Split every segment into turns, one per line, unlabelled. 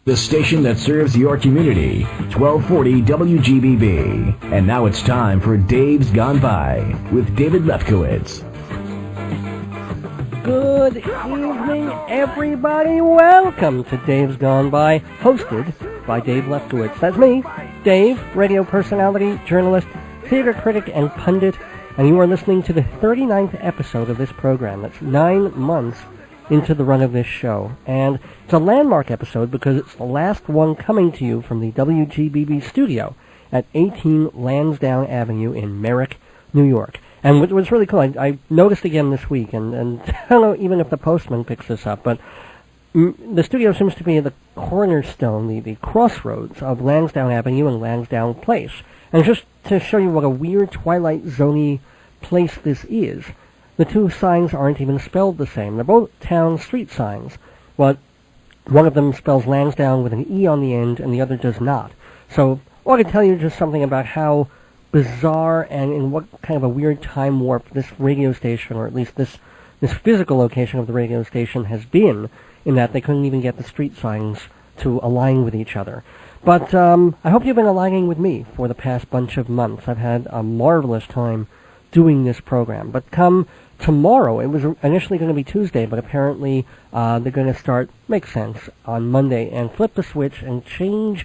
The station that serves your community, 1240 WGBB. And now it's time for Dave's Gone By with David Lefkowitz.
Good evening, everybody. Welcome to Dave's Gone By, hosted by Dave Lefkowitz. That's me, Dave, radio personality, journalist, theater critic, and pundit. And you are listening to the 39th episode of this program. That's 9 months into the run of this show. And it's a landmark episode because it's the last one coming to you from the WGBB studio at 18 Lansdowne Avenue in Merrick, New York. And what was really cool, I noticed again this week, and I don't know even if the postman picks this up, but the studio seems to be the cornerstone, the crossroads of Lansdowne Avenue and Lansdowne Place. And just to show you what a weird Twilight Zone-y place this is, the two signs aren't even spelled the same. They're both town street signs, but one of them spells Lansdowne with an E on the end, and the other does not. So I can tell you just something about how bizarre and in what kind of a weird time warp this radio station, or at least this physical location of the radio station, has been, in that they couldn't even get the street signs to align with each other. But I hope you've been aligning with me for the past bunch of months. I've had a marvelous time doing this program. But come tomorrow, it was initially going to be Tuesday, but apparently they're going to start, makes sense, on Monday, and flip the switch and change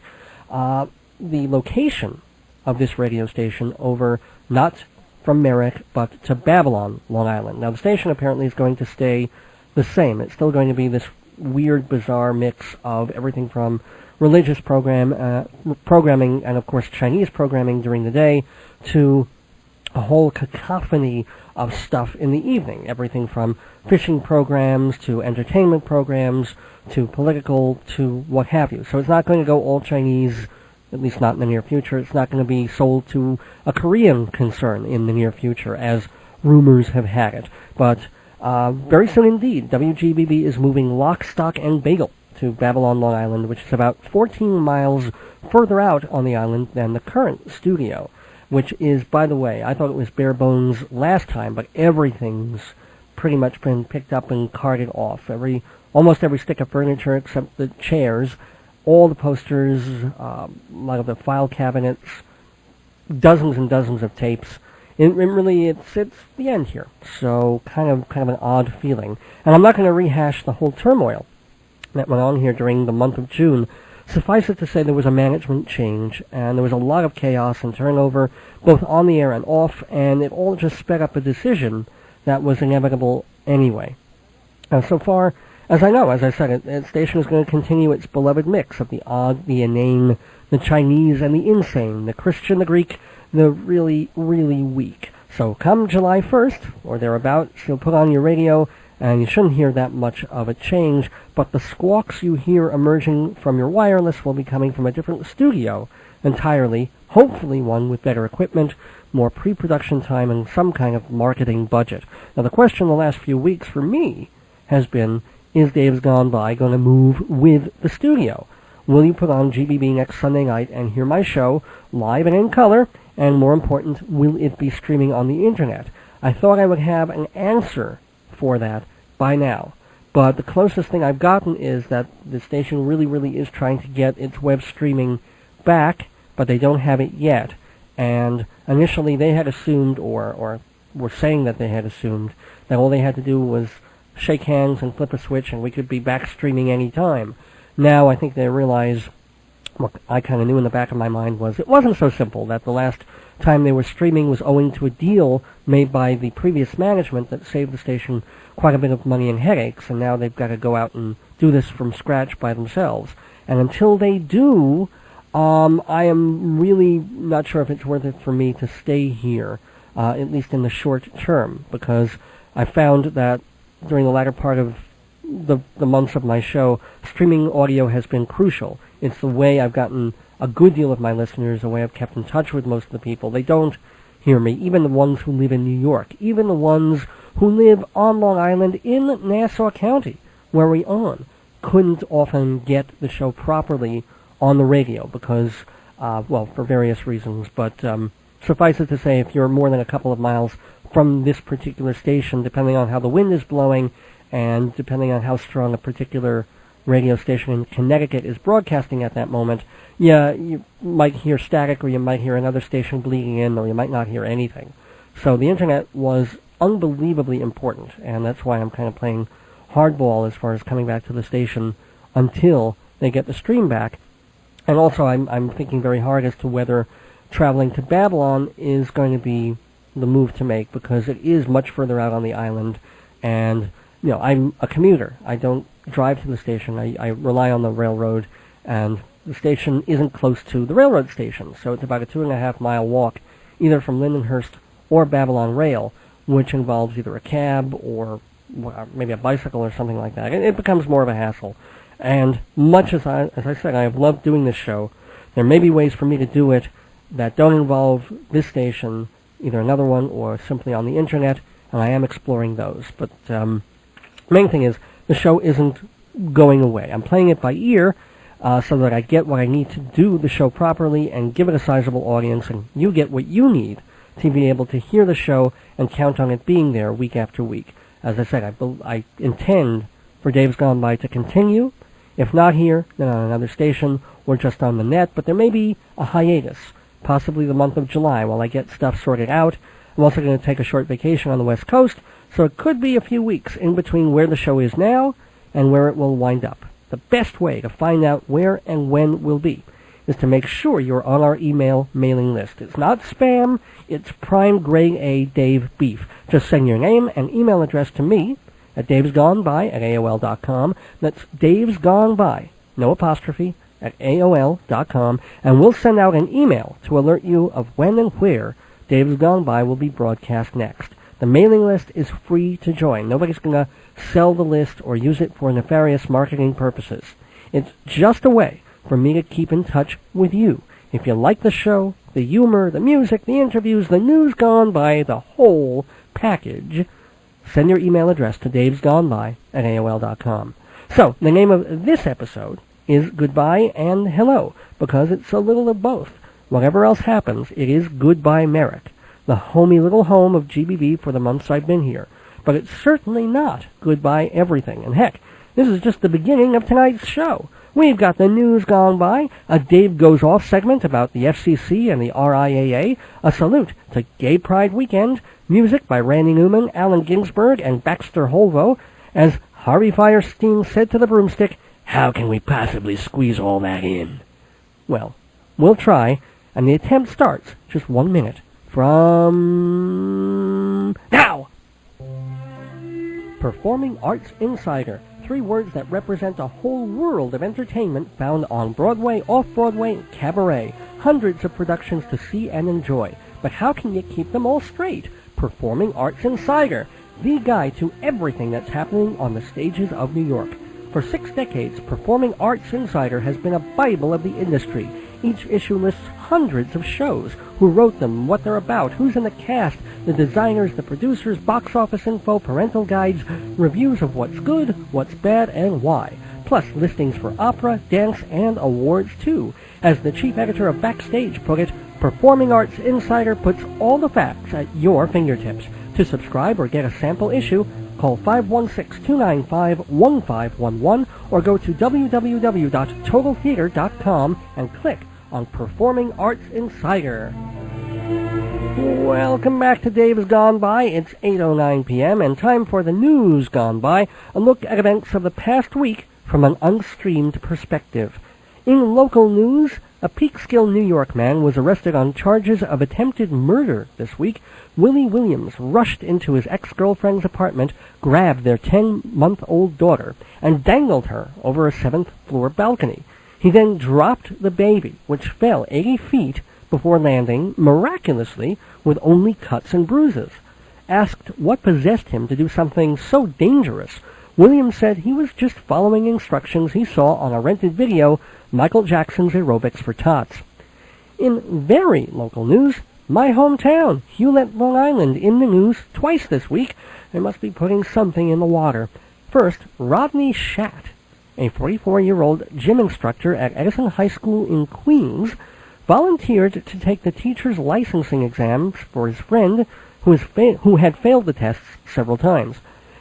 the location of this radio station over, not from Merrick, but to Babylon, Long Island. Now, the station apparently is going to stay the same. It's still going to be this weird, bizarre mix of everything from religious programming and, of course, Chinese programming during the day to a whole cacophony of stuff in the evening. Everything from fishing programs to entertainment programs to political to what have you. So it's not going to go all Chinese, at least not in the near future. It's not going to be sold to a Korean concern in the near future, as rumors have had it. But very soon indeed, WGBB is moving lock, stock, and bagel to Babylon, Long Island, which is about 14 miles further out on the island than the current studio, which is, by the way, I thought it was bare bones last time, but everything's pretty much been picked up and carted off. Almost every stick of furniture except the chairs, all the posters, a lot of the file cabinets, dozens and dozens of tapes. It's the end here. So kind of an odd feeling. And I'm not going to rehash the whole turmoil that went on here during the month of June. Suffice it to say there was a management change, and there was a lot of chaos and turnover, both on the air and off, and it all just sped up a decision that was inevitable anyway. And so far as I know, as I said, the station is going to continue its beloved mix of the odd, the inane, the Chinese, and the insane, the Christian, the Greek, the really, really weak. So come July 1st, or thereabouts, you'll put on your radio, and you shouldn't hear that much of a change, but the squawks you hear emerging from your wireless will be coming from a different studio entirely, hopefully one with better equipment, more pre-production time, and some kind of marketing budget. Now, the question the last few weeks for me has been, is Dave's Gone By going to move with the studio? Will you put on GBB next Sunday night and hear my show live and in color? And more important, will it be streaming on the internet? I thought I would have an answer for that by now, but the closest thing I've gotten is that the station really is trying to get its web streaming back, but they don't have it yet. And initially they had assumed, or were saying that they had assumed, that all they had to do was shake hands and flip a switch and we could be back streaming any time. Now I think they realize, what I kind of knew in the back of my mind was, it wasn't so simple, that the last time they were streaming was owing to a deal made by the previous management that saved the station quite a bit of money and headaches, and now they've got to go out and do this from scratch by themselves. And until they do, I am really not sure if it's worth it for me to stay here, at least in the short term, because I found that during the latter part of the months of my show, streaming audio has been crucial. It's the way I've gotten a good deal of my listeners, the way I've kept in touch with most of the people. They don't hear me, even the ones who live in New York, even the ones who live on Long Island in Nassau County, where we own, couldn't often get the show properly on the radio because, for various reasons. But suffice it to say, if you're more than a couple of miles from this particular station, depending on how the wind is blowing and depending on how strong a particular radio station in Connecticut is broadcasting at that moment, yeah, you might hear static, or you might hear another station bleeding in, or you might not hear anything. So the internet was unbelievably important, and that's why I'm kind of playing hardball as far as coming back to the station until they get the stream back. And also I'm thinking very hard as to whether traveling to Babylon is going to be the move to make, because it is much further out on the island, and I'm a commuter. I don't drive to the station. I rely on the railroad, and the station isn't close to the railroad station, so it's about a 2.5-mile walk either from Lindenhurst or Babylon Rail, which involves either a cab or maybe a bicycle or something like that. It becomes more of a hassle. And much as I said, I have loved doing this show, there may be ways for me to do it that don't involve this station, either another one or simply on the internet, and I am exploring those. But main thing is, the show isn't going away. I'm playing it by ear so that I get what I need to do the show properly and give it a sizable audience, and you get what you need to be able to hear the show and count on it being there week after week. As I said, I intend for Dave's Gone By to continue, if not here, then on another station or just on the net, but there may be a hiatus, possibly the month of July, while I get stuff sorted out. I'm also going to take a short vacation on the West Coast, so it could be a few weeks in between where the show is now and where it will wind up. The best way to find out where and when we'll be is to make sure you're on our email mailing list. It's not spam, it's prime grade A Dave beef. Just send your name and email address to me at davesgoneby@aol.com. That's davesgoneby, no apostrophe, at aol.com, and we'll send out an email to alert you of when and where Dave's Gone By will be broadcast next. The mailing list is free to join. Nobody's going to sell the list or use it for nefarious marketing purposes. It's just a way for me to keep in touch with you. If you like the show, the humor, the music, the interviews, the news gone by, the whole package, send your email address to davesgoneby@aol.com. So, the name of this episode is Goodbye and Hello, because it's a little of both. Whatever else happens, it is Goodbye Merrick, the homey little home of GBB for the months I've been here. But it's certainly not Goodbye Everything. And heck, this is just the beginning of tonight's show. We've got the news gone by, a Dave Goes Off segment about the FCC and the RIAA, a salute to Gay Pride Weekend, music by Randy Newman, Allen Ginsberg, and Baxter Holvo. As Harvey Fierstein said to the broomstick, how can we possibly squeeze all that in? Well, we'll try, and the attempt starts just 1 minute from now! Performing Arts Insider. 3 words that represent a whole world of entertainment found on Broadway, off-Broadway, and cabaret. Hundreds of productions to see and enjoy. But how can you keep them all straight? Performing Arts Insider, the guide to everything that's happening on the stages of New York. For 6 decades, Performing Arts Insider has been a Bible of the industry. Each issue lists hundreds of shows, who wrote them, what they're about, who's in the cast, the designers, the producers, box office info, parental guides, reviews of what's good, what's bad, and why. Plus listings for opera, dance, and awards, too. As the chief editor of Backstage put it, Performing Arts Insider puts all the facts at your fingertips. To subscribe or get a sample issue, call 516-295-1511 or go to www.totaltheater.com and click on Performing Arts Insider. Welcome back to Dave's Gone By. It's 8:09 p.m. and time for the news gone by, a look at events of the past week from an unstreamed perspective. In local news, a Peekskill, New York man was arrested on charges of attempted murder this week. Willie Williams rushed into his ex-girlfriend's apartment, grabbed their 10-month-old daughter, and dangled her over a 7th-floor balcony. He then dropped the baby, which fell 80 feet before landing, miraculously, with only cuts and bruises. Asked what possessed him to do something so dangerous, Williams said he was just following instructions he saw on a rented video, Michael Jackson's Aerobics for Tots. In very local news, my hometown, Hewlett, Long Island, in the news twice this week. They must be putting something in the water. First, Rodney Schatt, a 44-year-old gym instructor at Edison High School in Queens, volunteered to take the teacher's licensing exams for his friend who had failed the tests several times.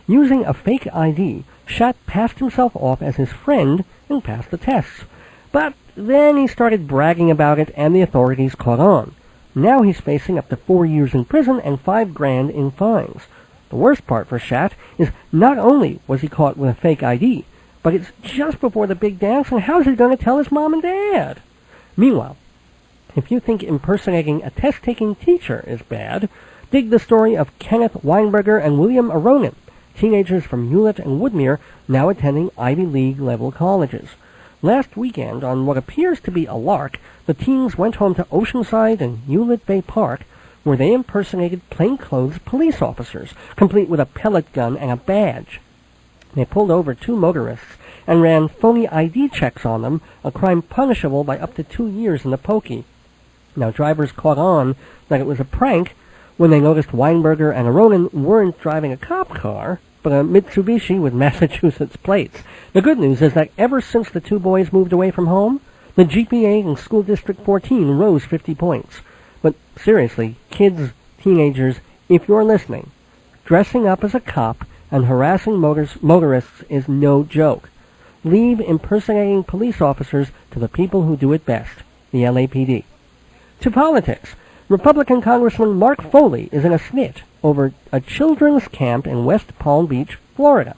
Using a fake ID, Schatty passed himself off as his friend and passed the tests. But then he started bragging about it, and the authorities caught on. Now he's facing up to 4 years in prison and $5,000 in fines. The worst part for Schatty is not only was he caught with a fake ID, but it's just before the big dance, and how's he going to tell his mom and dad? Meanwhile, if you think impersonating a test-taking teacher is bad, dig the story of Kenneth Weinberger and William Aronin, teenagers from Hewlett and Woodmere now attending Ivy League-level colleges. Last weekend, on what appears to be a lark, the teens went home to Oceanside and Hewlett Bay Park, where they impersonated plainclothes police officers, complete with a pellet gun and a badge. They pulled over 2 motorists and ran phony ID checks on them, a crime punishable by up to 2 years in the pokey. Now, drivers caught on that it was a prank when they noticed Weinberger and Aronin weren't driving a cop car, but a Mitsubishi with Massachusetts plates. The good news is that ever since the 2 boys moved away from home, the GPA in School District 14 rose 50 points. But seriously, kids, teenagers, if you're listening, dressing up as a cop and harassing motorists is no joke. Leave impersonating police officers to the people who do it best, the LAPD. To politics. Republican Congressman Mark Foley is in a SKIT over a children's camp in West Palm Beach, Florida.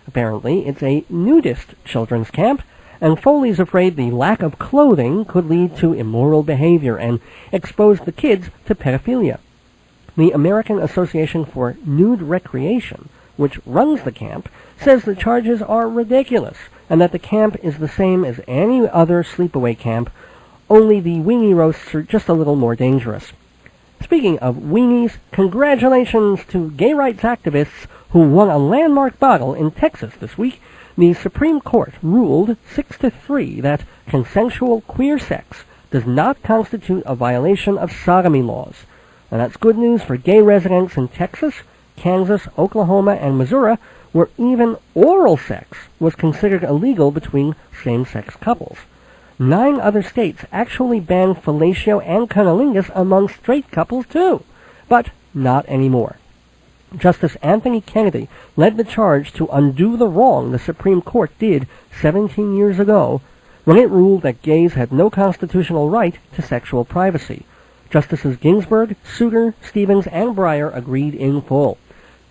Apparently, it's a nudist children's camp, and Foley's afraid the lack of clothing could lead to immoral behavior and expose the kids to pedophilia. The American Association for Nude Recreation, which runs the camp, says the charges are ridiculous and that the camp is the same as any other sleepaway camp, only the weenie roasts are just a little more dangerous. Speaking of weenies, congratulations to gay rights activists who won a landmark battle in Texas this week. The Supreme Court ruled 6-3 that consensual queer sex does not constitute a violation of sodomy laws. And that's good news for gay residents in Texas, Kansas, Oklahoma, and Missouri, where even oral sex was considered illegal between same-sex couples. 9 other states actually banned fellatio and cunnilingus among straight couples too, but not anymore. Justice Anthony Kennedy led the charge to undo the wrong the Supreme Court did 17 years ago when it ruled that gays had no constitutional right to sexual privacy. Justices Ginsburg, Souter, Stevens, and Breyer agreed in full.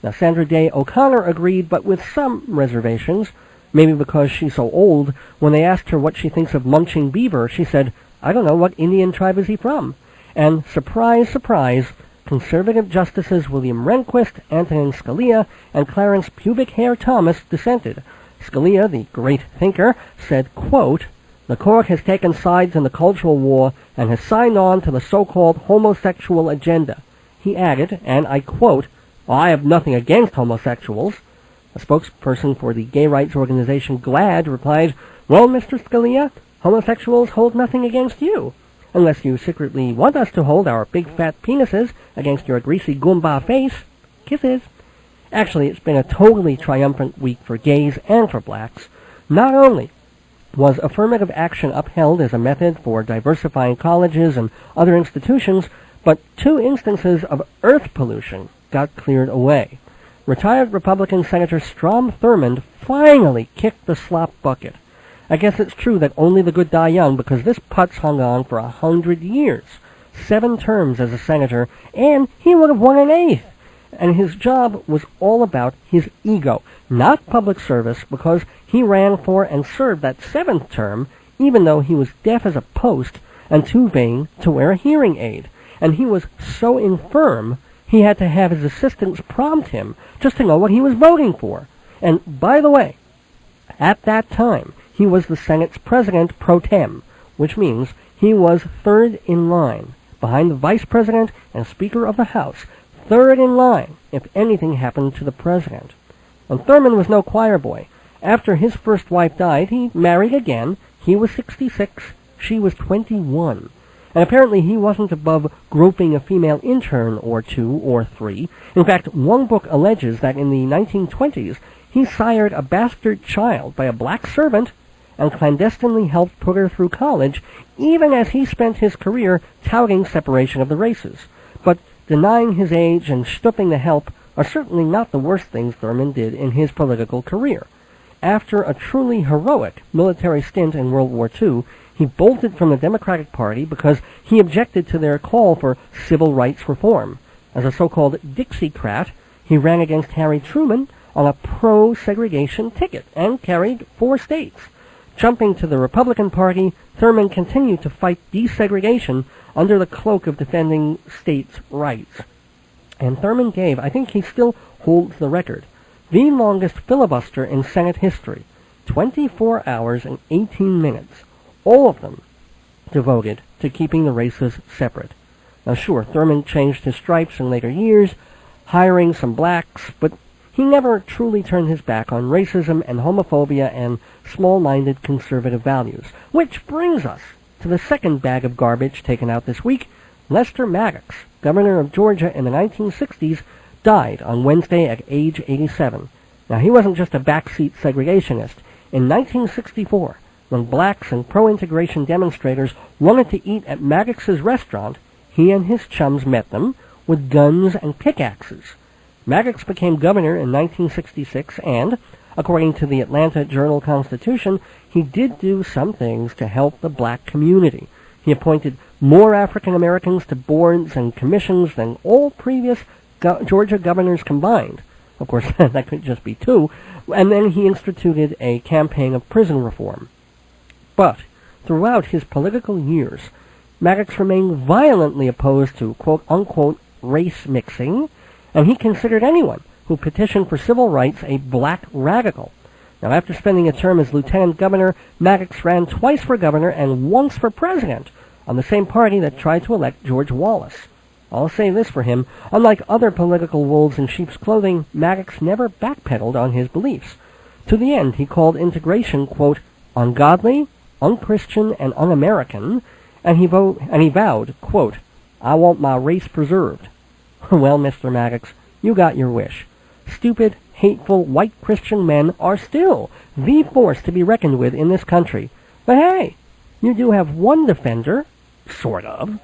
Now, Sandra Day O'Connor agreed, but with some reservations. Maybe because she's so old, when they asked her what she thinks of Munching Beaver, she said, "I don't know, what Indian tribe is he from?" And surprise, surprise, conservative justices William Rehnquist, Antonin Scalia, and Clarence Pubic Hair Thomas dissented. Scalia, the great thinker, said, quote, "The court has taken sides in the cultural war and has signed on to the so-called homosexual agenda." He added, and I quote, "I have nothing against homosexuals." A spokesperson for the gay rights organization GLAAD replied, "Well, Mr. Scalia, homosexuals hold nothing against you, unless you secretly want us to hold our big fat penises against your greasy Goomba face. Kisses." Actually, it's been a totally triumphant week for gays and for blacks. Not only was affirmative action upheld as a method for diversifying colleges and other institutions, but 2 instances of earth pollution got cleared away. Retired Republican Senator Strom Thurmond finally kicked the slop bucket. I guess it's true that only the good die young, because this putz hung on for 100 years. 7 terms as a senator, and he would have won an 8th. And his job was all about his ego, not public service, because he ran for and served that 7th term, even though he was deaf as a post and too vain to wear a hearing aid. And he was so infirm, he had to have his assistants prompt him just to know what he was voting for. And by the way, at that time, he was the Senate's president pro tem, which means he was 3rd in line, behind the vice president and speaker of the House, 3rd in line if anything happened to the president. And Thurmond was no choir boy. After his first wife died, he married again. He was 66, she was 21. And apparently he wasn't above groping a female intern or 2 or 3. In fact, one book alleges that in the 1920s, he sired a bastard child by a black servant and clandestinely helped put her through college, even as he spent his career touting separation of the races. But denying his age and stooping the help are certainly not the worst things Thurmond did in his political career. after a truly heroic military stint in World War II, he bolted from the Democratic Party because he objected to their call for civil rights reform. As a so-called Dixiecrat, he ran against Harry Truman on a pro-segregation ticket and carried 4 states. Jumping to the Republican Party, Thurmond continued to fight desegregation under the cloak of defending states' rights. And Thurmond gave, I think he still holds the record, the longest filibuster in Senate history, 24 hours and 18 minutes, all of them devoted to keeping the races separate. Now sure, Thurmond changed his stripes in later years, hiring some blacks, but he never truly turned his back on racism and homophobia and small-minded conservative values. Which brings us to the second bag of garbage taken out this week. Lester Maddox, governor of Georgia in the 1960s, died on Wednesday at age 87. Now, he wasn't just a backseat segregationist. In 1964, when blacks and pro-integration demonstrators wanted to eat at Maddox's restaurant, he and his chums met them with guns and pickaxes. Maddox became governor in 1966, and, according to the Atlanta Journal-Constitution, he did do some things to help the black community. He appointed more African Americans to boards and commissions than all previous Georgia governors combined. Of course, that could just be 2. And then he instituted a campaign of prison reform. But throughout his political years, Maddox remained violently opposed to quote-unquote race mixing, and he considered anyone who petitioned for civil rights a black radical. Now, after spending a term as lieutenant governor, Maddox ran twice for governor and once for president on the same party that tried to elect George Wallace. I'll say this for him: unlike other political wolves in sheep's clothing, Maddox never backpedaled on his beliefs. To the end, he called integration, quote, ungodly, unchristian, and un-American, and he vowed, quote, I want my race preserved. Well, Mr. Maddox, you got your wish. Stupid, hateful, white Christian men are still the force to be reckoned with in this country. But hey, you do have one defender, sort of.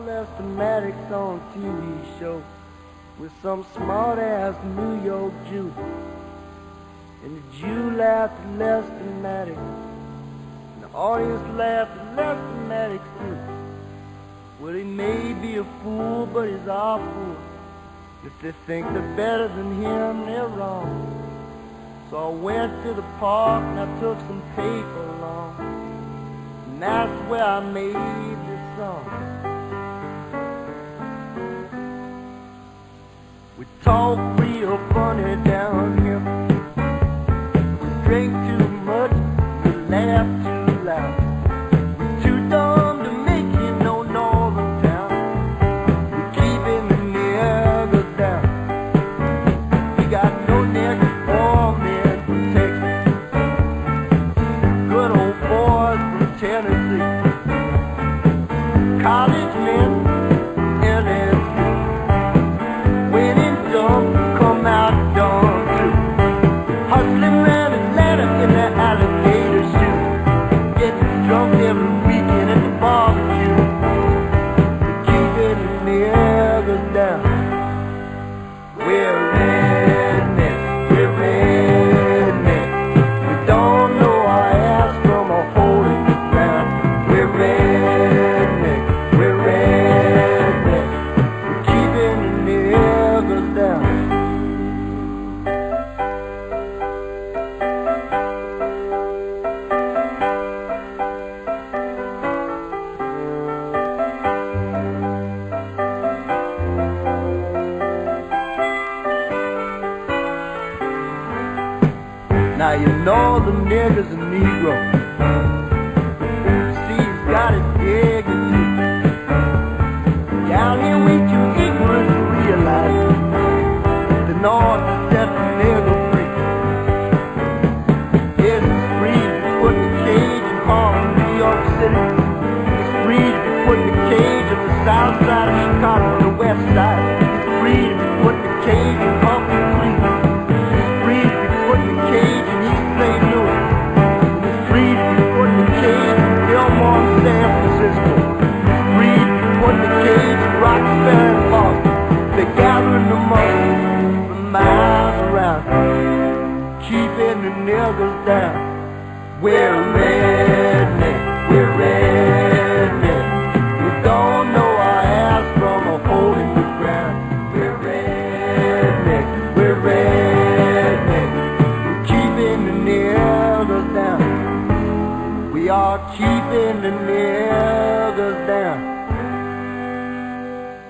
Lester Maddox on TV show with some smart-ass New York Jew. And the Jew laughed at Lester Maddox, and the audience laughed at Lester Maddox too. Well, he may be a fool, but he's our fool. If they think they're better than him, they're wrong. So I went to the park and I took some paper along, and that's where I made this song. We talk real funny down here. We drink too much, we laugh too loud. We're too dumb to make it no northern town. We're keeping the niggas down. We got no niggas for men from Texas. Good old boys from Tennessee. College men. Come out dumb too. Hustling around Atlanta in their alligator shoes. Getting drunk every weekend at the barbecue. Keeping the niggas down. We're redneck, we're redneck. We don't know our ass from a hole in the ground. We're redneck, we're redneck. We're keeping the niggas down. Now you know the nigga's a Negro. See, he's got his dignity. Down here we too ignorant to realize it. The North has set the nigga free. Yes, it's free to be put in a cage in Harlem, New York City. It's free to be put in a cage on the south side of Chicago, on the west side. It's free to be put in a cage in Pumpkin Creek. It's free to be put in a cage in East St. Louis. It's free to be put in a We're redneck, we're redneck. We don't know our ass from a hole in the ground. We're redneck, we're redneck. We're keeping the niggers down. We are keeping the niggers down.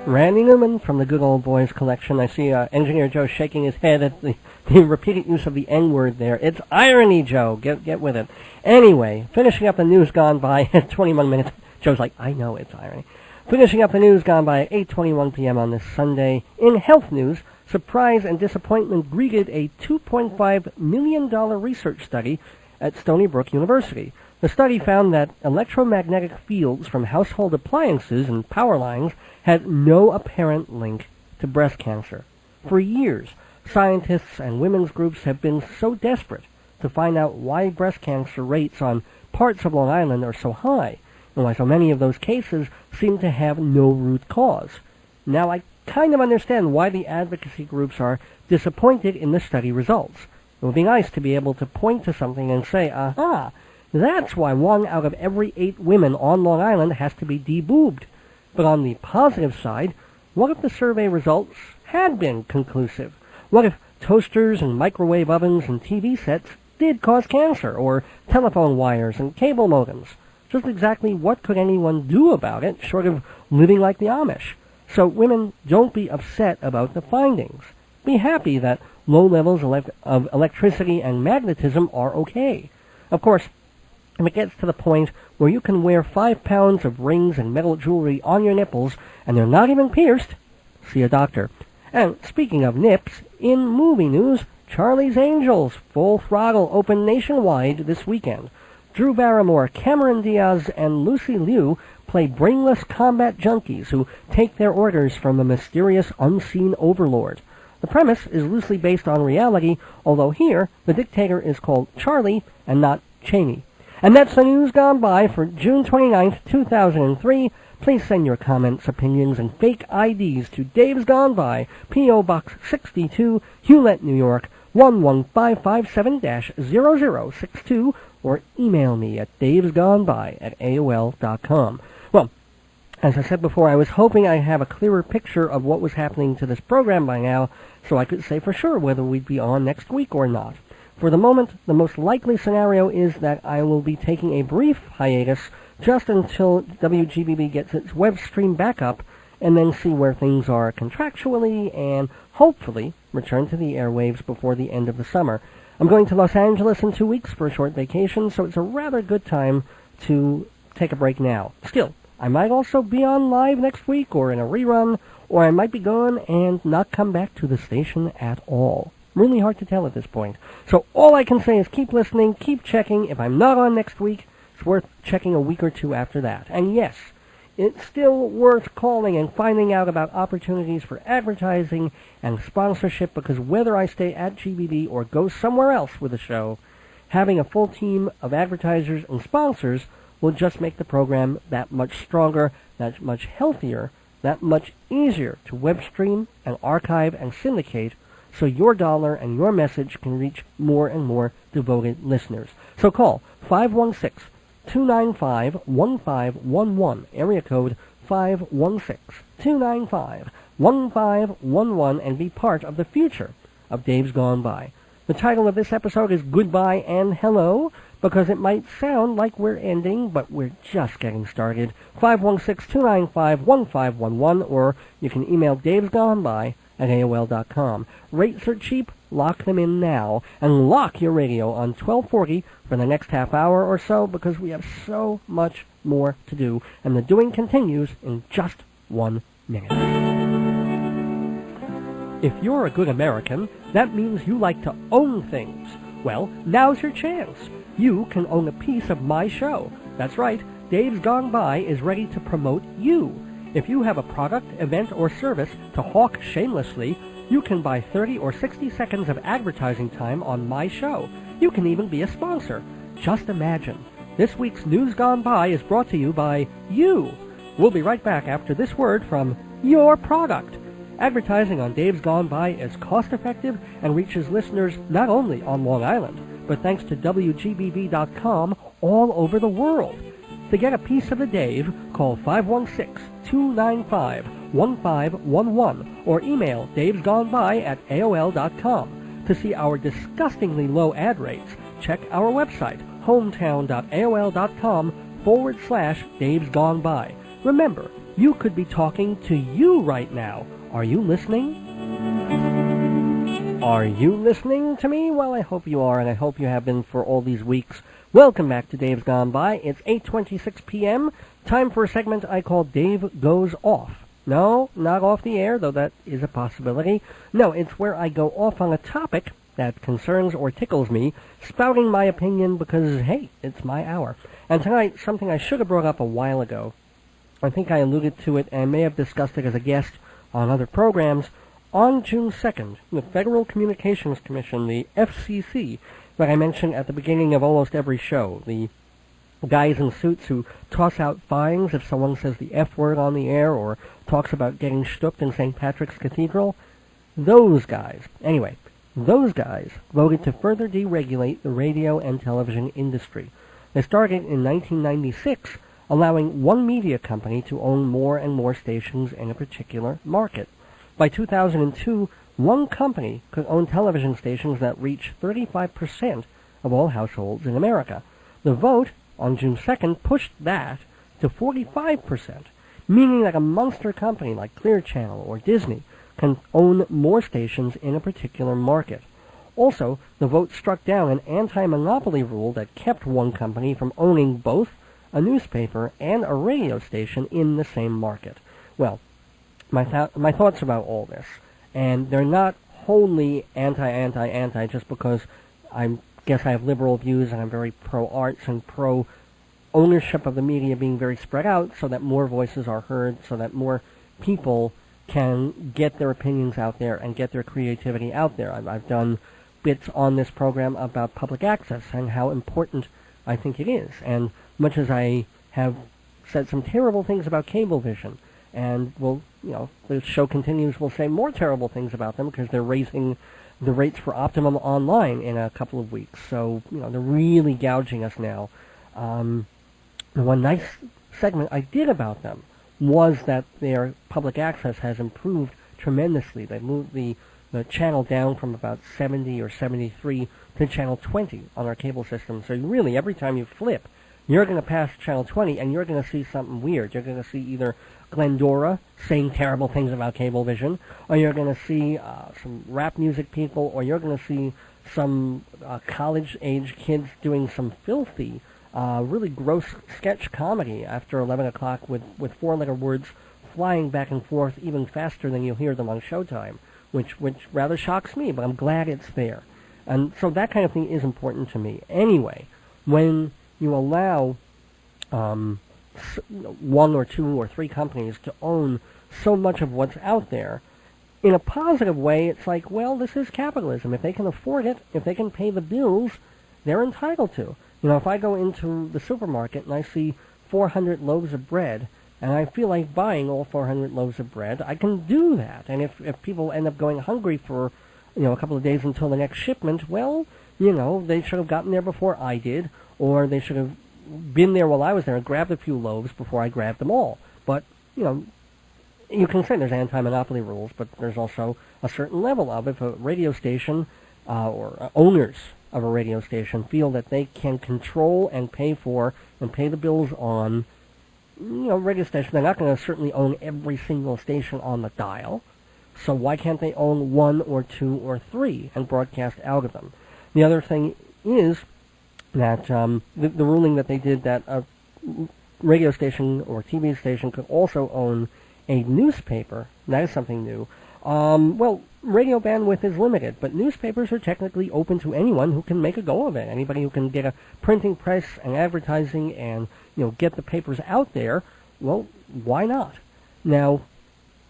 Randy Newman from the Good Old Boys collection. I see Engineer Joe shaking his head at the repeated use of the N-word there. It's irony, Joe. Get with it. Anyway, finishing up the news gone by at 21 minutes. Joe's like, I know it's irony. Finishing up the news gone by at 8:21 p.m. on this Sunday. In health news, surprise and disappointment greeted a $2.5 million research study at Stony Brook University. The study found that electromagnetic fields from household appliances and power lines had no apparent link to breast cancer. For years, scientists and women's groups have been so desperate to find out why breast cancer rates on parts of Long Island are so high, and why so many of those cases seem to have no root cause. Now, I kind of understand why the advocacy groups are disappointed in the study results. It would be nice to be able to point to something and say, aha, that's why 1 out of every 8 women on Long Island has to be deboobed. But on the positive side, what if the survey results had been conclusive? What if toasters and microwave ovens and TV sets did cause cancer, or telephone wires and cable modems? Just exactly what could anyone do about it, short of living like the Amish? So women, don't be upset about the findings. Be happy that low levels of electricity and magnetism are okay. Of course, if it gets to the point where you can wear 5 pounds of rings and metal jewelry on your nipples and they're not even pierced, see a doctor. And speaking of nips, in movie news, Charlie's Angels Full Throttle opened nationwide this weekend. Drew Barrymore, Cameron Diaz, and Lucy Liu play brainless combat junkies who take their orders from a mysterious unseen overlord. The premise is loosely based on reality, although here the dictator is called Charlie and not Cheney. And that's the news gone by for June 29th, 2003. Please send your comments, opinions, and fake IDs to Dave's Gone By, P.O. Box 62, Hewlett, New York, 11557-0062, or email me at davesgoneby@aol.com. Well, as I said before, I was hoping I'd have a clearer picture of what was happening to this program by now, so I could say for sure whether we'd be on next week or not. For the moment, the most likely scenario is that I will be taking a brief hiatus just until WGBB gets its web stream back up, and then see where things are contractually, and hopefully return to the airwaves before the end of the summer. I'm going to Los Angeles in 2 weeks for a short vacation, so it's a rather good time to take a break now. Still, I might also be on live next week, or in a rerun, or I might be gone and not come back to the station at all. Really hard to tell at this point. So all I can say is keep listening, keep checking. If I'm not on next week, it's worth checking a week or two after that. And yes, it's still worth calling and finding out about opportunities for advertising and sponsorship, because whether I stay at GBB or go somewhere else with the show, having a full team of advertisers and sponsors will just make the program that much stronger, that much healthier, that much easier to web stream and archive and syndicate, so your dollar and your message can reach more and more devoted listeners. So call 516-295-1511, area code 516-295-1511, and be part of the future of Dave's Gone By. The title of this episode is Goodbye and Hello, because it might sound like we're ending, but we're just getting started. 516-295-1511, or you can email davesgoneby@aol.com. Rates are cheap, lock them in now, and lock your radio on 1240 for the next half hour or so, because we have so much more to do, and the doing continues in just 1 minute. If you're a good American, that means you like to own things. Well, now's your chance. You can own a piece of my show. That's right, Dave's Gone By is ready to promote you. If you have a product, event, or service to hawk shamelessly, you can buy 30 or 60 seconds of advertising time on my show. You can even be a sponsor. Just imagine. This week's News Gone By is brought to you by you. We'll be right back after this word from your product. Advertising on Dave's Gone By is cost-effective and reaches listeners not only on Long Island, but thanks to WGBB.com all over the world. To get a piece of the Dave, call 516-295-1511 or email davesgoneby@aol.com. To see our disgustingly low ad rates, check our website, hometown.aol.com/davesgoneby. Remember, you could be talking to you right now. Are you listening? Are you listening to me? Well, I hope you are, and I hope you have been for all these weeks. Welcome back to Dave's Gone By. It's 8:26 p.m. Time for a segment I call Dave Goes Off. No, not off the air, though that is a possibility. No, it's where I go off on a topic that concerns or tickles me, spouting my opinion because, hey, it's my hour. And tonight, something I should have brought up a while ago. I think I alluded to it and may have discussed it as a guest on other programs. On June 2nd, the Federal Communications Commission, the FCC, that I mentioned at the beginning of almost every show, the guys in suits who toss out fines if someone says the F word on the air or talks about getting stooped in St. Patrick's Cathedral, those guys voted to further deregulate the radio and television industry. They started in 1996, allowing one media company to own more and more stations in a particular market. By 2002, one company could own television stations that reach 35% of all households in America. The vote on June 2nd pushed that to 45%, meaning that a monster company like Clear Channel or Disney can own more stations in a particular market. Also, the vote struck down an anti-monopoly rule that kept one company from owning both a newspaper and a radio station in the same market. Well, my thoughts about all this, and they're not wholly anti just because I guess I have liberal views and I'm very pro-arts and pro-ownership of the media being very spread out so that more voices are heard, so that more people can get their opinions out there and get their creativity out there. I've done bits on this program about public access and how important I think it is. And much as I have said some terrible things about Cablevision, and the show continues, we'll say more terrible things about them because they're raising the rates for Optimum Online in a couple of weeks. So, they're really gouging us now. One nice segment I did about them was that their public access has improved tremendously. They moved the channel down from about 70 or 73 to channel 20 on our cable system. So really, every time you flip, you're going to pass channel 20 and you're going to see something weird. You're going to see either Glendora saying terrible things about Cablevision, or you're going to see some rap music people, or you're going to see some college-age kids doing some filthy, really gross sketch comedy after 11 o'clock with four-letter words flying back and forth even faster than you'll hear them on Showtime, which rather shocks me, but I'm glad it's there. And so that kind of thing is important to me. Anyway, when you allow one or two or three companies to own so much of what's out there, in a positive way, it's like, well, this is capitalism. If they can afford it, if they can pay the bills, they're entitled to. If I go into the supermarket and I see 400 loaves of bread, and I feel like buying all 400 loaves of bread, I can do that. And if people end up going hungry for, a couple of days until the next shipment, well, they should have gotten there before I did, or they should have been there while I was there and grabbed a few loaves before I grabbed them all. But, you can say there's anti-monopoly rules, but there's also a certain level of it. If a radio station or owners of a radio station feel that they can control and pay for and pay the bills on, radio stations, they're not going to certainly own every single station on the dial. So why can't they own one or two or three and broadcast out of them? The other thing is that the ruling that they did that a radio station or TV station could also own a newspaper, that is something new. Well, radio bandwidth is limited, but newspapers are technically open to anyone who can make a go of it. Anybody who can get a printing press and advertising and, get the papers out there, well, why not? Now,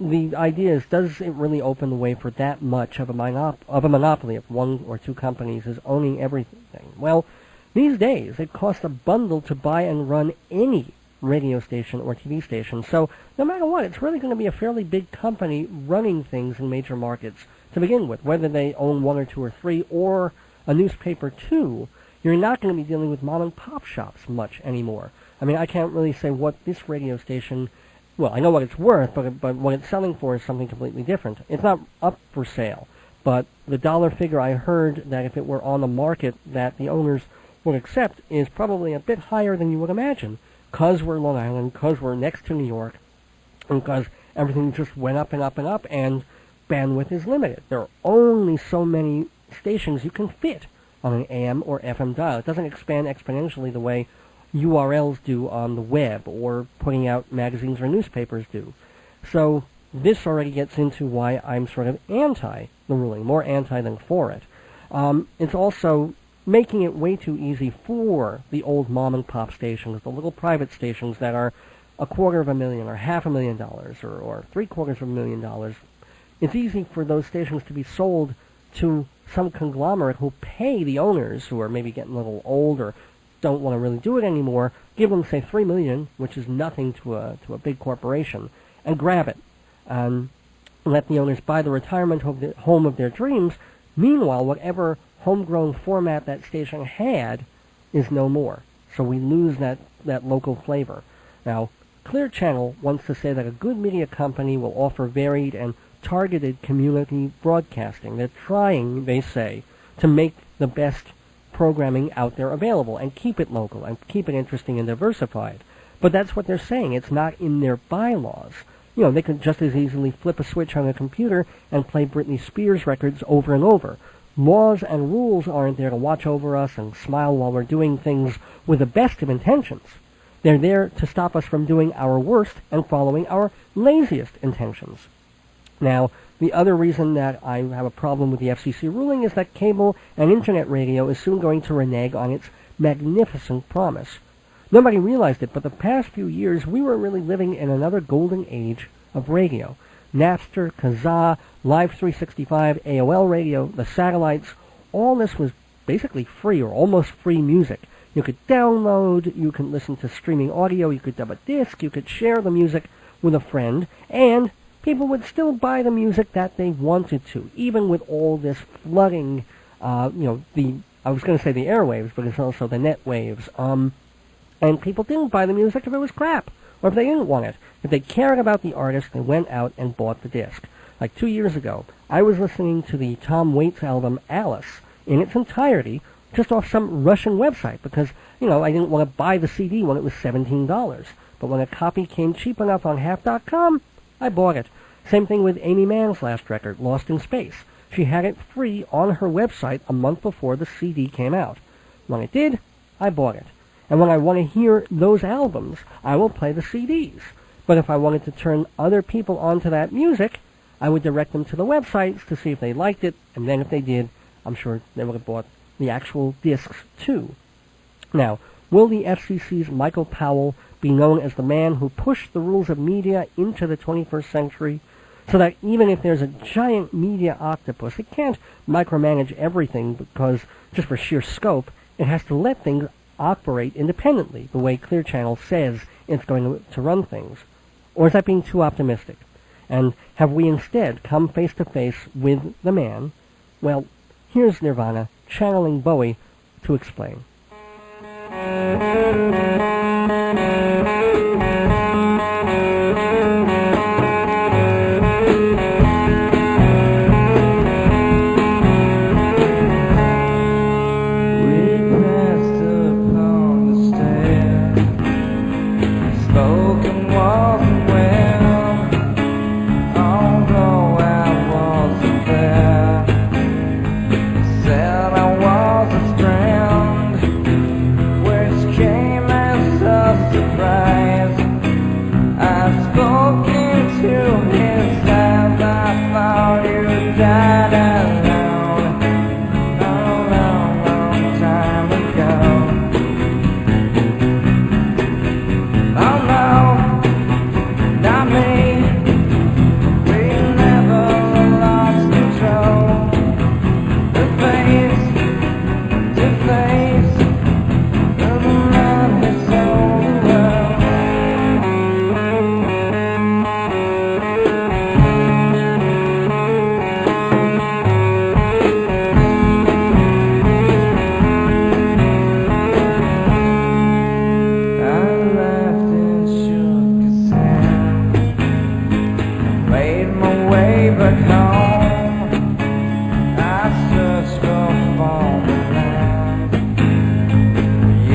the idea is, does it really open the way for that much of a monopoly if one or two companies is owning everything? Well, these days, it costs a bundle to buy and run any radio station or TV station. So no matter what, it's really going to be a fairly big company running things in major markets to begin with, whether they own one or two or three, or a newspaper too, you're not going to be dealing with mom and pop shops much anymore. I mean, I can't really say what this radio station, well, I know what it's worth, but what it's selling for is something completely different. It's not up for sale, but the dollar figure I heard that if it were on the market that the owners would accept is probably a bit higher than you would imagine, because we're Long Island, because we're next to New York, and because everything just went up and up and up, and bandwidth is limited. There are only so many stations you can fit on an AM or FM dial. It doesn't expand exponentially the way URLs do on the web or putting out magazines or newspapers do. So this already gets into why I'm sort of anti the ruling, more anti than for it. It's also making it way too easy for the old mom and pop stations, the little private stations that are $250,000 or $500,000 or $750,000. It's easy for those stations to be sold to some conglomerate who pay the owners, who are maybe getting a little old or don't want to really do it anymore, give them, say, $3 million, which is nothing to a big corporation, and grab it. And let the owners buy the retirement home of their dreams. Meanwhile, whatever homegrown format that station had is no more. So we lose that local flavor. Now, Clear Channel wants to say that a good media company will offer varied and targeted community broadcasting. They're trying, they say, to make the best programming out there available and keep it local and keep it interesting and diversified. But that's what they're saying. It's not in their bylaws. You know, they could just as easily flip a switch on a computer and play Britney Spears records over and over. Laws and rules aren't there to watch over us and smile while we're doing things with the best of intentions. They're there to stop us from doing our worst and following our laziest intentions. Now, the other reason that I have a problem with the FCC ruling is that cable and internet radio is soon going to renege on its magnificent promise. Nobody realized it, but the past few years we were really living in another golden age of radio. Napster, Kazaa, Live 365, AOL radio, the satellites, all this was basically free or almost free music. You could download, you could listen to streaming audio, you could dub a disc, you could share the music with a friend, and people would still buy the music that they wanted to, even with all this flooding, I was going to say the airwaves, but it's also the net waves. And people didn't buy the music if it was crap, or if they didn't want it. If they cared about the artist, they went out and bought the disc. Like 2 years ago, I was listening to the Tom Waits album Alice in its entirety, just off some Russian website, because, I didn't want to buy the CD when it was $17. But when a copy came cheap enough on half.com, I bought it. Same thing with Amy Mann's last record, Lost in Space. She had it free on her website a month before the CD came out. When it did, I bought it. And when I want to hear those albums, I will play the CDs. But if I wanted to turn other people onto that music, I would direct them to the websites to see if they liked it, and then if they did, I'm sure they would have bought the actual discs too. Now, will the FCC's Michael Powell be known as the man who pushed the rules of media into the 21st century, so that even if there's a giant media octopus, it can't micromanage everything because, just for sheer scope, it has to let things operate independently, the way Clear Channel says it's going to run things? Or is that being too optimistic? And have we instead come face to face with the man? Well, here's Nirvana channeling Bowie to explain.
Said I was a strand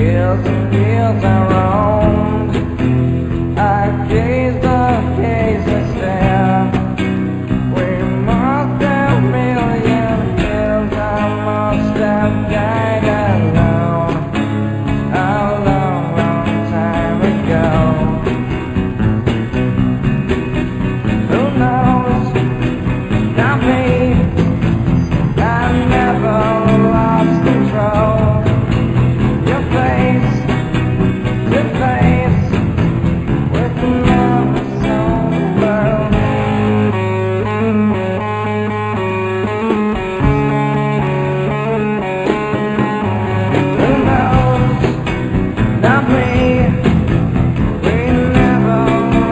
Years and years I roamed, I gazed on occasion stare. We must have million years, I must have died alone a long, long time ago. Who knows? Not me. I never lost control. Your face to face with another soul world. Who knows? Not me. We never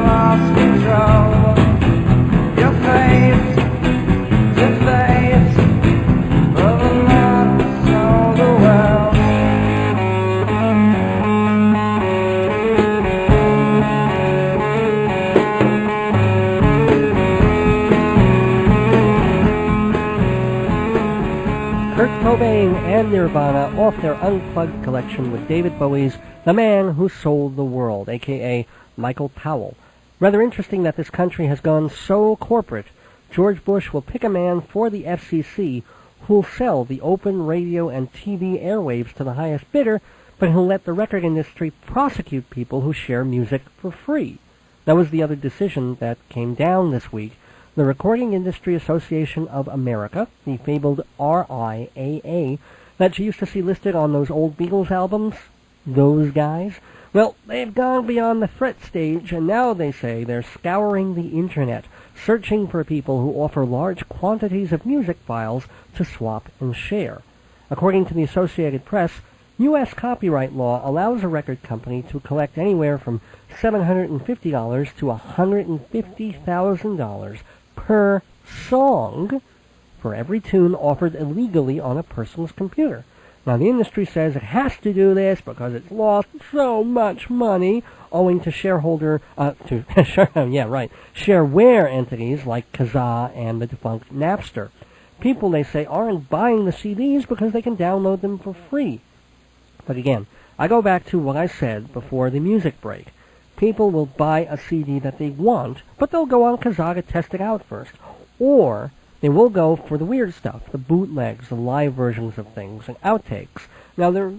lost control. Your face to face with another soul world.
Kurt Cobain and Nirvana off their Unplugged collection with David Bowie's The Man Who Sold the World, a.k.a. Michael Powell. Rather interesting that this country has gone so corporate. George Bush will pick a man for the FCC who'll sell the open radio and TV airwaves to the highest bidder, but he'll let the record industry prosecute people who share music for free. That was the other decision that came down this week. The Recording Industry Association of America, the fabled RIAA, that you used to see listed on those old Beatles albums, those guys, well, they've gone beyond the threat stage, and now they say they're scouring the internet, searching for people who offer large quantities of music files to swap and share. According to the Associated Press, U.S. copyright law allows a record company to collect anywhere from $750 to $150,000 per song for every tune offered illegally on a person's computer. Now, the industry says it has to do this because it's lost so much money owing to shareware entities like Kazaa and the defunct Napster. People, they say, aren't buying the CDs because they can download them for free. But again, I go back to what I said before the music break. People will buy a CD that they want, but they'll go on Kazaa to test it out first. Or they will go for the weird stuff, the bootlegs, the live versions of things, and outtakes. Now, there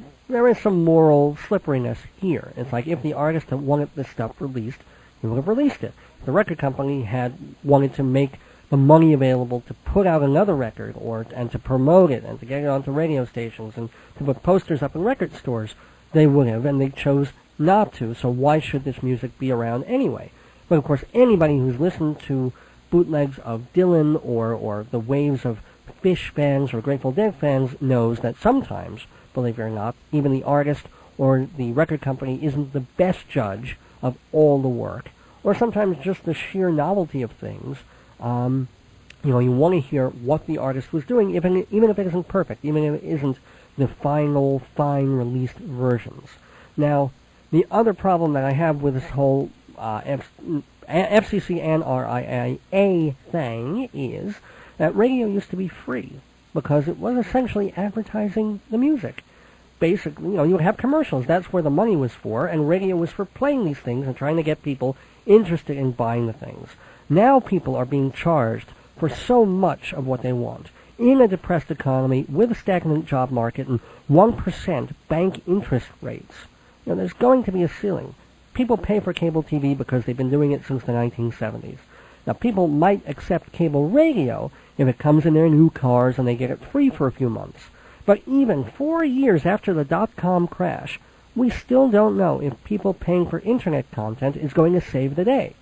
is some moral slipperiness here. It's like if the artist had wanted this stuff released, he would have released it. If the record company had wanted to make the money available to put out another record and to promote it and to get it onto radio stations and to put posters up in record stores, they would have, and they chose not to, so why should this music be around anyway? But of course, anybody who's listened to bootlegs of Dylan or the waves of Fish fans or Grateful Dead fans knows that sometimes, believe it or not, even the artist or the record company isn't the best judge of all the work, or sometimes just the sheer novelty of things. You want to hear what the artist was doing, even if it isn't perfect, even if it isn't the final, fine released versions. Now, the other problem that I have with this whole FCC and RIAA thing is that radio used to be free because it was essentially advertising the music. Basically, you would have commercials. That's where the money was for, and radio was for playing these things and trying to get people interested in buying the things. Now people are being charged for so much of what they want. In a depressed economy with a stagnant job market and 1% bank interest rates, there's going to be a ceiling. People pay for cable TV because they've been doing it since the 1970s. Now, people might accept cable radio if it comes in their new cars and they get it free for a few months. But even 4 years after the dot-com crash, we still don't know if people paying for internet content is going to save the day.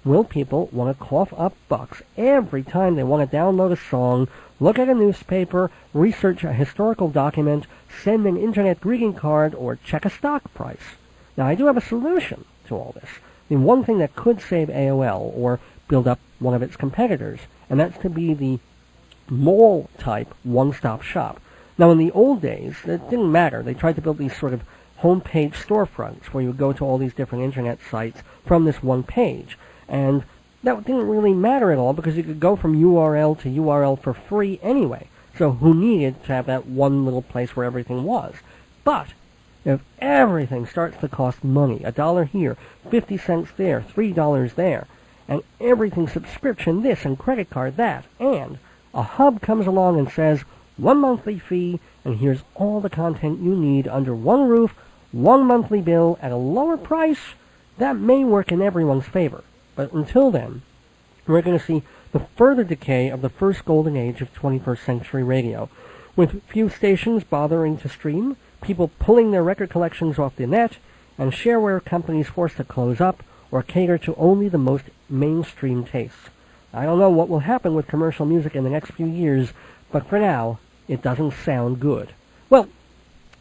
Will people want to cough up bucks every time they want to download a song, look at a newspaper, research a historical document, send an internet greeting card, or check a stock price? Now, I do have a solution to all this. One thing that could save AOL or build up one of its competitors, and that's to be the mall-type one-stop shop. Now, in the old days, it didn't matter. They tried to build these sort of homepage storefronts where you would go to all these different internet sites from this one page. And that didn't really matter at all because you could go from URL to URL for free anyway. So who needed to have that one little place where everything was? But If everything starts to cost money, $1 here, 50 cents there, $3 there, and everything subscription this and credit card that, and a hub comes along and says, 1 monthly fee, and here's all the content you need under one roof, 1 monthly bill at a lower price, that may work in everyone's favor. But until then, we're going to see the further decay of the first golden age of 21st century radio, with few stations bothering to stream, people pulling their record collections off the net, and shareware companies forced to close up or cater to only the most mainstream tastes. I don't know what will happen with commercial music in the next few years, but for now, it doesn't sound good. Well,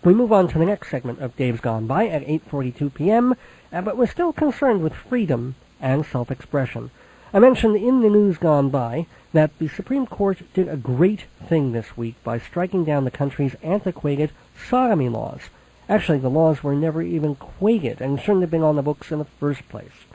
we move on to the next segment of Dave's Gone By at 8:42 p.m., but we're still concerned with freedom and self-expression. I mentioned in the news gone by that the Supreme Court did a great thing this week by striking down the country's antiquated sodomy laws. Actually, the laws were never even quated and shouldn't have been on the books in the first place.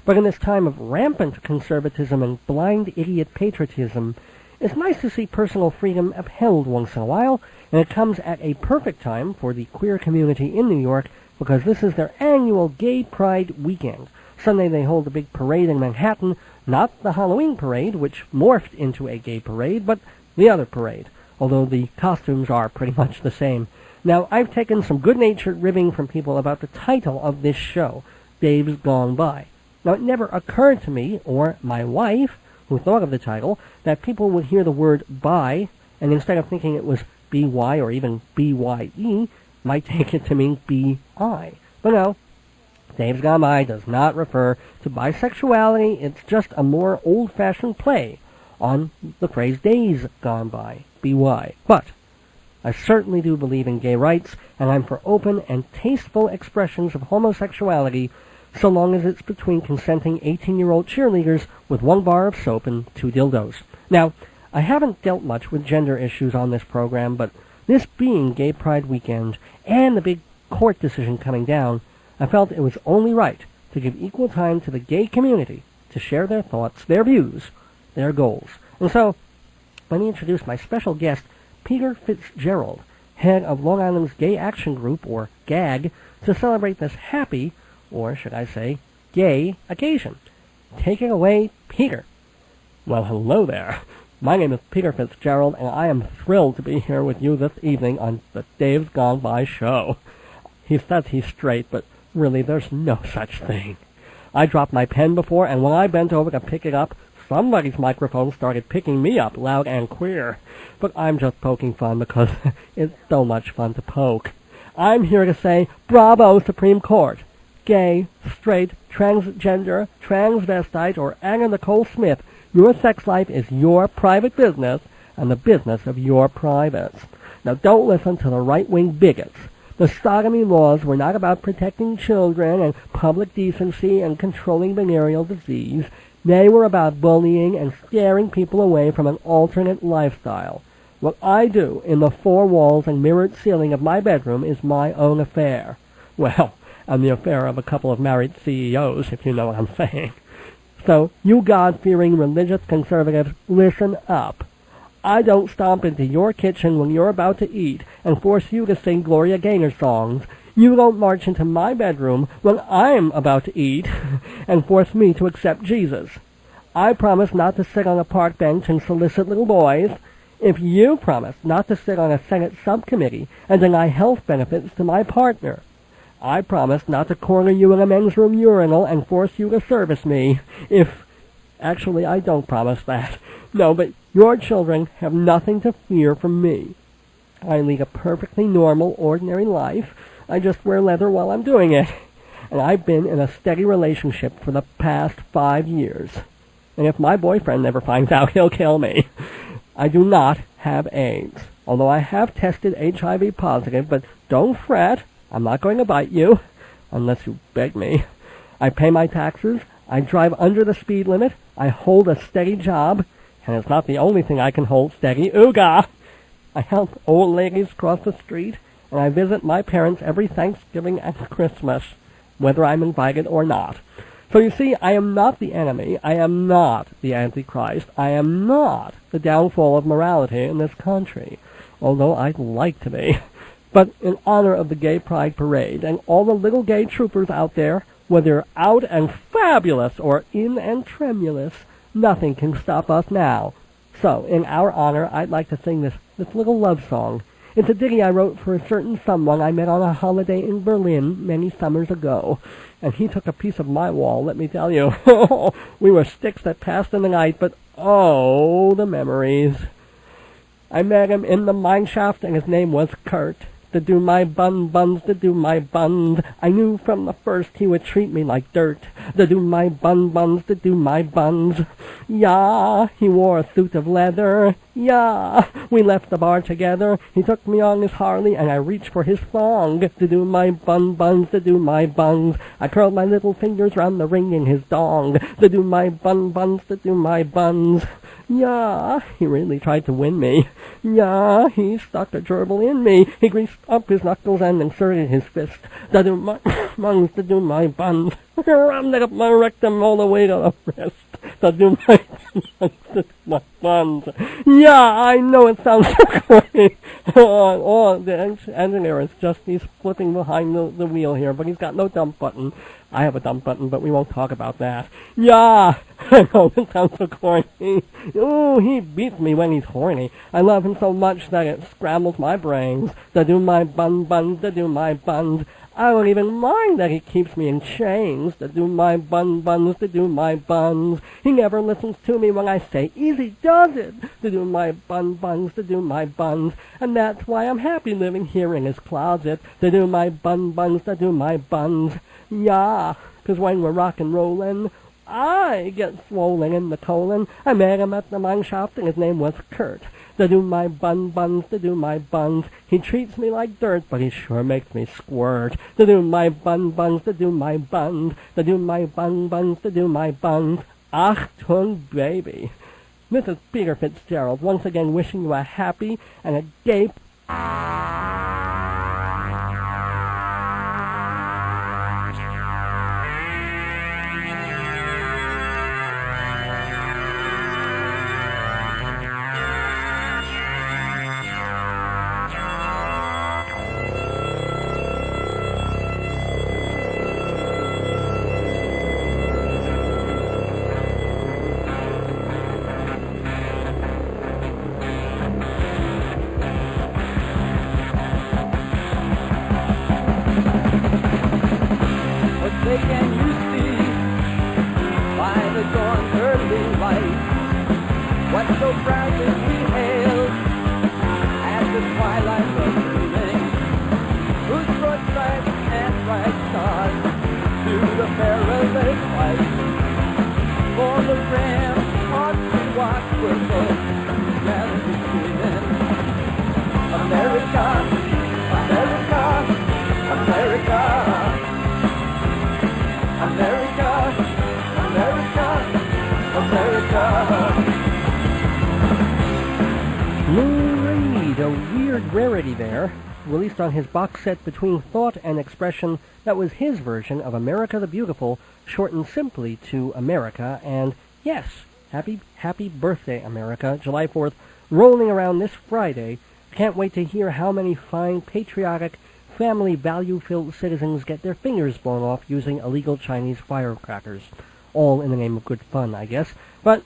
But in this time of rampant conservatism and blind idiot patriotism, it's nice to see personal freedom upheld once in a while, and it comes at a perfect time for the queer community in New York because this is their annual Gay Pride weekend. Sunday they hold a big parade in Manhattan, not the Halloween parade, which morphed into a gay parade, but the other parade, although the costumes are pretty much the same. Now, I've taken some good-natured ribbing from people about the title of this show, Dave's Gone By. Now, it never occurred to me, or my wife, who thought of the title, that people would hear the word bi, and instead of thinking it was B-Y or even B-Y-E, might take it to mean B-I. But no, Dave's Gone By does not refer to bisexuality. It's just a more old-fashioned play on the phrase Days Gone By, B-Y. But I certainly do believe in gay rights, and I'm for open and tasteful expressions of homosexuality so long as it's between consenting 18-year-old cheerleaders with 1 bar of soap and 2 dildos. Now, I haven't dealt much with gender issues on this program, but this being Gay Pride weekend and the big court decision coming down, I felt it was only right to give equal time to the gay community to share their thoughts, their views, their goals. And so, let me introduce my special guest, Peter Fitzgerald, head of Long Island's Gay Action Group, or GAG, to celebrate this happy, or should I say, gay occasion. Take it away, Peter.
Well, hello there. My name is Peter Fitzgerald, and I am thrilled to be here with you this evening on the Dave's Gone By show. He says he's straight, but really there's no such thing. I dropped my pen before, and when I bent over to pick it up, somebody's microphone started picking me up loud and queer. But I'm just poking fun because it's so much fun to poke. I'm here to say, bravo, Supreme Court. Gay, straight, transgender, transvestite, or Anna Nicole Smith, your sex life is your private business and the business of your privates. Now, don't listen to the right-wing bigots. The sodomy laws were not about protecting children and public decency and controlling venereal disease. They were about bullying and scaring people away from an alternate lifestyle. What I do in the 4 walls and mirrored ceiling of my bedroom is my own affair. Well, and the affair of a couple of married CEOs, if you know what I'm saying. So, you God-fearing religious conservatives, listen up. I don't stomp into your kitchen when you're about to eat and force you to sing Gloria Gaynor songs. You don't march into my bedroom when I'm about to eat and force me to accept Jesus. I promise not to sit on a park bench and solicit little boys. If you promise not to sit on a Senate subcommittee and deny health benefits to my partner, I promise not to corner you in a men's room urinal and force you to service me. Actually, I don't promise that. No, but your children have nothing to fear from me. I lead a perfectly normal, ordinary life. I just wear leather while I'm doing it. And I've been in a steady relationship for the past 5 years. And if my boyfriend never finds out, he'll kill me. I do not have AIDS, although I have tested HIV positive, but don't fret. I'm not going to bite you, unless you beg me. I pay my taxes, I drive under the speed limit, I hold a steady job, and it's not the only thing I can hold steady. Ooga! I help old ladies cross the street, and I visit my parents every Thanksgiving and Christmas, whether I'm invited or not. So you see, I am not the enemy, I am not the Antichrist, I am not the downfall of morality in this country, although I'd like to be.
but in honor of the Gay Pride Parade and all the little gay troopers out there, whether out and fabulous or in and tremulous, nothing can stop us now. So, in our honor, I'd like to sing this little love song. It's a ditty I wrote for a certain someone I met on a holiday in Berlin many summers ago. And he took a piece of my wall, let me tell you. We were sticks that passed in the night, but oh, the memories. I met him in the mine shaft, and his name was Kurt. Da-Doo My Bun-Buns, Da-Doo My Buns. I knew from the first he would treat me like dirt. Da-Doo My Bun-Buns, Da-Doo My Buns. Yeah, he wore a suit of leather. Yeah, we left the bar together. He took me on his Harley, and I reached for his thong. Da-Doo My Bun-Buns, Da-Doo My Buns. I curled my little fingers round the ring in his dong. Da-Doo My Bun-Buns, Da-Doo My Buns. Yeah, he really tried to win me. Yeah, he stuck a gerbil in me. He greased up his knuckles and inserted his fist. Da-Doo My Buns, Da-Doo My Buns. Rammed it up my rectum all the way to the wrist. Da-Doo My Buns, Da-Doo My Buns. Yeah, I know it sounds so corny. The engineer is just, he's flipping behind the wheel here, but he's got no dump button. I have a dump button, but we won't talk about that. Yeah, I know it sounds so corny. Ooh, he beats me when he's horny. I love him so much that it scrambles my brains. Da-Doo My Bun-Buns, Da-Doo My Buns. I don't even mind that he keeps me in chains. Da-Doo My Bun-Buns, Da-Doo My Buns. He never listens to me when I say, easy does it. Da-Doo My Bun-Buns, Da-Doo My Buns. And that's why I'm happy living here in his closet. Da-Doo My Bun-Buns, Da-Doo My Buns. Yeah, 'cause when we're rock and rollin', I get swollen in the colon. I met him at the mine shaft, and his name was Kurt. Da-Doo My Bun-Buns, Da-Doo My Buns. He treats me like dirt, but he sure makes me squirt. Da-Doo My Bun-Buns, Da-Doo My Buns. Da-Doo My Bun-Buns, Da-Doo My Buns. Achtung, baby. This is Peter Fitzgerald, once again wishing you a happy and a gay... Released on his box set Between Thought and Expression, that was his version of America the Beautiful, shortened simply to America, and yes, happy birthday, America, July 4th, rolling around this Friday. Can't wait to hear how many fine, patriotic, family value-filled citizens get their fingers blown off using illegal Chinese firecrackers. All in the name of good fun, I guess. But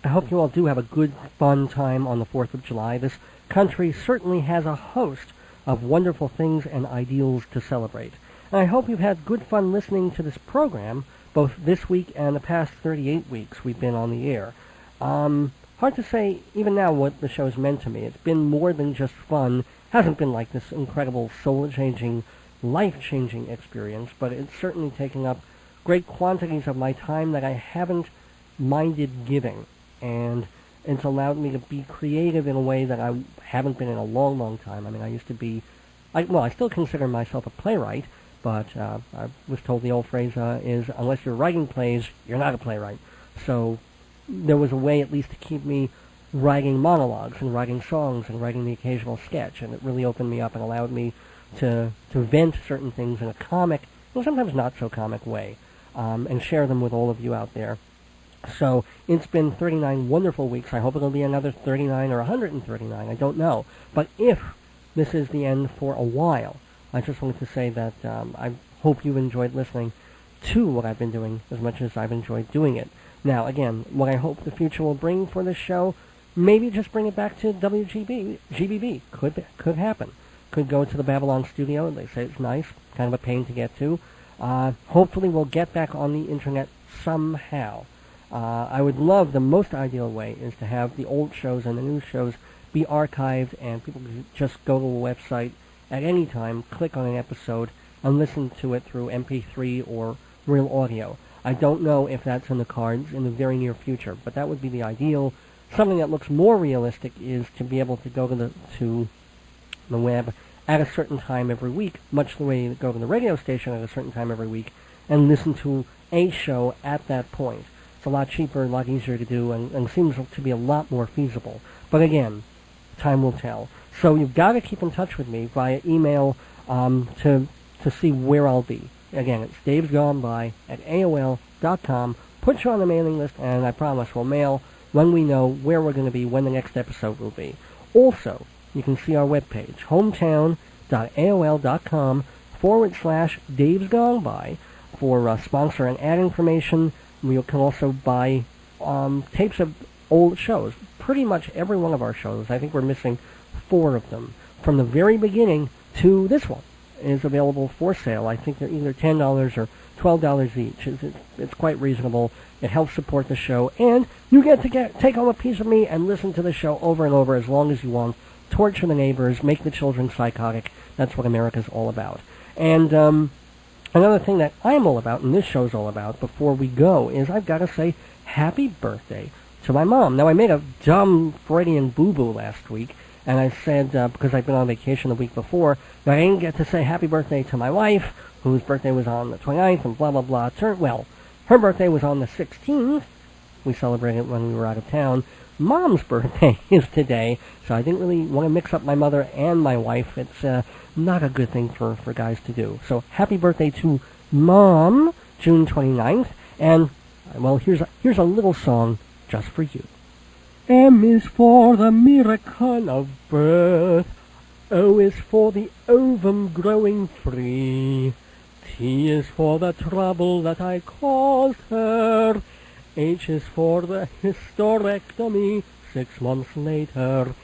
I hope you all do have a good, fun time on the 4th of July. This country certainly has a host of wonderful things and ideals to celebrate. And I hope you've had good fun listening to this program, both this week and the past 38 weeks we've been on the air. Hard to say, even now, what the show's meant to me. It's been more than just fun. Hasn't been like this incredible, soul-changing, life-changing experience, but it's certainly taken up great quantities of my time that I haven't minded giving. And it's allowed me to be creative in a way that I haven't been in a long, long time. I mean, I used to be... I still consider myself a playwright, but I was told the old phrase is, unless you're writing plays, you're not a playwright. So there was a way at least to keep me writing monologues and writing songs and writing the occasional sketch, and it really opened me up and allowed me to vent certain things in a comic, and sometimes not so comic way, and share them with all of you out there. So it's been 39 wonderful weeks. I hope it'll be another 39 or 139. I don't know. But if this is the end for a while. I just wanted to say that I hope you enjoyed listening to what I've been doing as much as I've enjoyed doing it. Now, again, what I hope the future will bring for this show, maybe just bring it back to WGBB. Could happen. Could go to the Babylon studio. They say it's nice, kind of a pain to get to. Hopefully we'll get back on the internet somehow. I would love, the most ideal way is to have the old shows and the new shows be archived, and people can just go to the website at any time, click on an episode, and listen to it through MP3 or real audio. I don't know if that's in the cards in the very near future, but that would be the ideal. Something that looks more realistic is to be able to go to the web at a certain time every week, much the way you go to the radio station at a certain time every week, and listen to a show at that point. It's a lot cheaper, a lot easier to do, and seems to be a lot more feasible. But again, time will tell. So you've got to keep in touch with me via email to see where I'll be. Again, it's davesgoneby@aol.com. Put you on the mailing list, and I promise we'll mail when we know where we're going to be, when the next episode will be. Also, you can see our webpage, hometown.aol.com/davesgoneby for sponsor and ad information. You can also buy tapes of old shows. Pretty much every one of our shows, I think we're missing 4 of them, from the very beginning to this one, is available for sale. I think they're either $10 or $12 each. It's quite reasonable. It helps support the show, and you get to take home a piece of me and listen to the show over and over as long as you want. Torture the neighbors, make the children psychotic. That's what America's all about. And another thing that I'm all about, and this show's all about, before we go, is I've got to say happy birthday to my mom. Now, I made a dumb Freudian boo-boo last week, and I said, because I'd been on vacation the week before, that I didn't get to say happy birthday to my wife, whose birthday was on the 29th, and blah, blah, blah. Well, her birthday was on the 16th. We celebrated when we were out of town. Mom's birthday is today, so I didn't really want to mix up my mother and my wife. It's not a good thing for guys to do. So happy birthday to Mom, June 29th, and, well, here's a little song just for you. M is for the miracle of birth. O is for the ovum growing free. T is for the trouble that I caused her. H is for the hysterectomy 6 months later.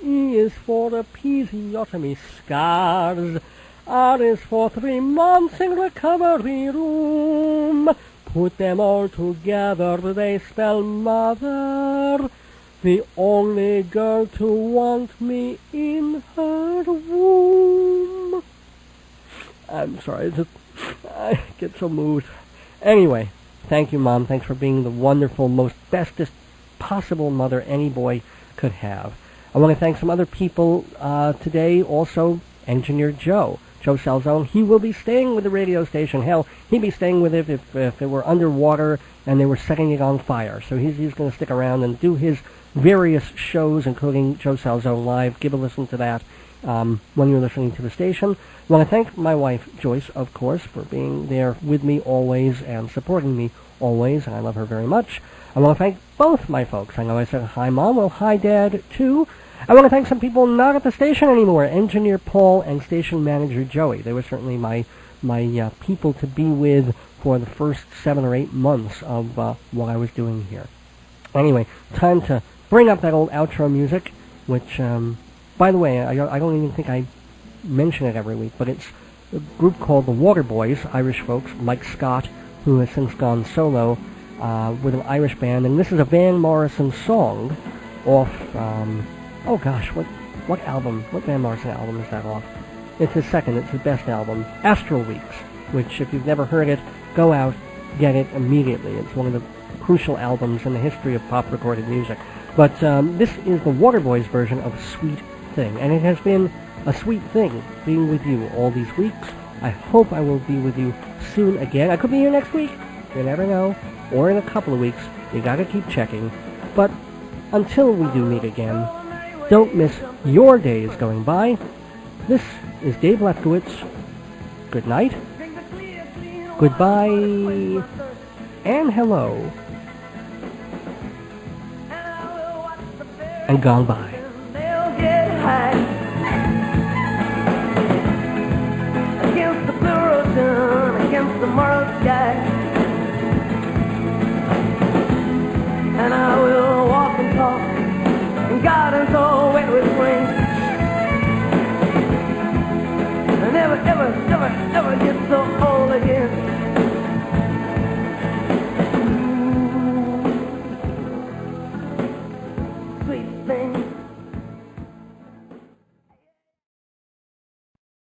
E is for the episiotomy scars. R is for 3 months in recovery room. Put them all together, they spell mother. The only girl to want me in her womb. I'm sorry, I get so moved. Anyway, thank you, Mom. Thanks for being the wonderful, most bestest possible mother any boy could have. I want to thank some other people today. Also, Engineer Joe Salzone. He will be staying with the radio station. Hell, he'd be staying with it if it were underwater and they were setting it on fire. So he's going to stick around and do his various shows, including Joe Salzone Live. Give a listen to that when you're listening to the station. I want to thank my wife, Joyce, of course, for being there with me always and supporting me always, and I love her very much. I want to thank both my folks. I know I said hi, Mom. Well, hi, Dad, too. I want to thank some people not at the station anymore, Engineer Paul and Station Manager Joey. They were certainly my people to be with for the first 7 or 8 months of what I was doing here. Anyway, time to bring up that old outro music, which, by the way, I don't even think I mention it every week, but it's a group called the Waterboys, Irish folks, Mike Scott, who has since gone solo with an Irish band, and this is a Van Morrison song off, oh gosh, what album, what Van Morrison album is that off? It's his second, it's his best album, Astral Weeks, which, if you've never heard it, go out, get it immediately. It's one of the crucial albums in the history of pop recorded music. But this is the Waterboys version of Sweet Thing, and it has been a sweet thing being with you all these weeks. I hope I will be with you soon again. I could be here next week, you never know, or in a couple of weeks. You gotta keep checking. But until we do meet again, don't miss your days going by. This is Dave Lefkowitz. Good night, goodbye, and hello, and gone by.